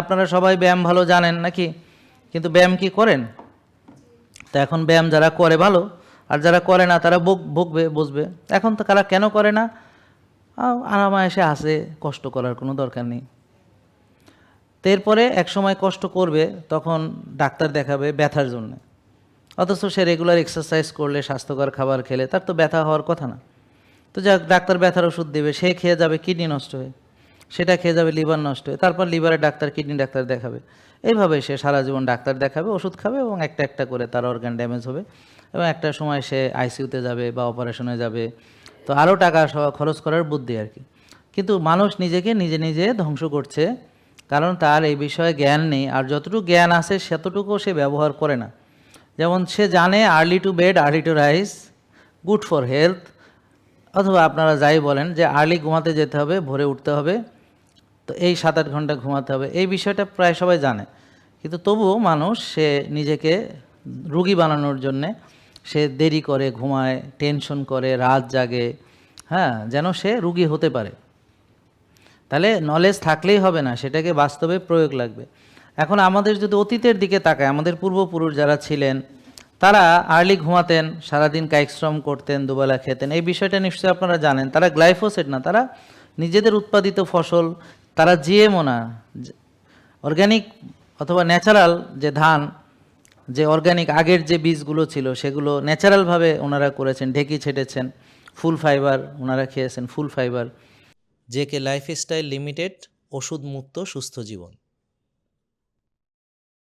আপনারা সবাই ব্যায়াম ভালো জানেন নাকি? কিন্তু ব্যায়াম কি করেন? তো এখন ব্যায়াম যারা করে ভালো, আর যারা করে না তারা ভুগবে, বুঝবে। এখন তো তারা কেন করে না? আরামায়েশে আসে, কষ্ট করার কোনো দরকার নেই। তো এরপরে এক সময় কষ্ট করবে, তখন ডাক্তার দেখাবে ব্যথার জন্য। অথচ সে রেগুলার এক্সারসাইজ করলে, স্বাস্থ্যকর খাবার খেলে তার তো ব্যথা হওয়ার কথা না। তো যাক, ডাক্তার ব্যথার ওষুধ দেবে, সে খেয়ে যাবে কিডনি নষ্ট হয়ে, সেটা খেয়ে যাবে লিভার নষ্ট হয়ে, তারপর লিভারের ডাক্তার, কিডনি ডাক্তার দেখাবে। এইভাবে সে সারা জীবন ডাক্তার দেখাবে, ওষুধ খাবে এবং একটা একটা করে তার অর্গান ড্যামেজ হবে এবং একটা সময় সে আইসিইউতে যাবে বা অপারেশনে যাবে। তো আরও টাকা খরচ করার বুদ্ধি আর কি। কিন্তু মানুষ নিজেকে নিজে নিজে ধ্বংস করছে, কারণ তার এই বিষয়ে জ্ঞান নেই, আর যতটুকু জ্ঞান আছে সেতটুকুও সে ব্যবহার করে না। যেমন সে জানে early to bed early to rise, good for health, অথবা আপনারা যাই বলেন যে আর্লি ঘুমাতে যেতে হবে, ভোরে উঠতে হবে, তো এই 7-8 ঘন্টা ঘুমাতে হবে, এই বিষয়টা প্রায় সবাই জানে। কিন্তু তবুও মানুষ সে নিজেকে রুগী বানানোর জন্যে সে দেরি করে ঘুমায়, টেনশন করে, রাত জাগে, হ্যাঁ, যেন সে রুগী হতে পারে। তাহলে নলেজ থাকলেই হবে না, সেটাকে বাস্তবে প্রয়োগ লাগবে। এখন আমাদের যদি অতীতের দিকে তাকায়, আমাদের পূর্বপুরুষ যারা ছিলেন তারা আর্লি ঘুমাতেন, সারাদিন কায়িক শ্রম করতেন, দুবেলা খেতেন, এই বিষয়টা নিশ্চয়ই আপনারা জানেন। তারা গ্লাইফোসেট না, তারা নিজেদের উৎপাদিত ফসল, তারা জিএমও না, অর্গ্যানিক অথবা ন্যাচারাল যে ধান, যে অর্গ্যানিক আগের যে বীজগুলো ছিল সেগুলো ন্যাচারালভাবে ওনারা করেছেন, ঢেকি ছেটেছেন, ফুল ফাইবার ওনারা খেয়েছেন, full fibre. JK lifestyle limited, ওষুধ মুক্ত সুস্থ জীবন।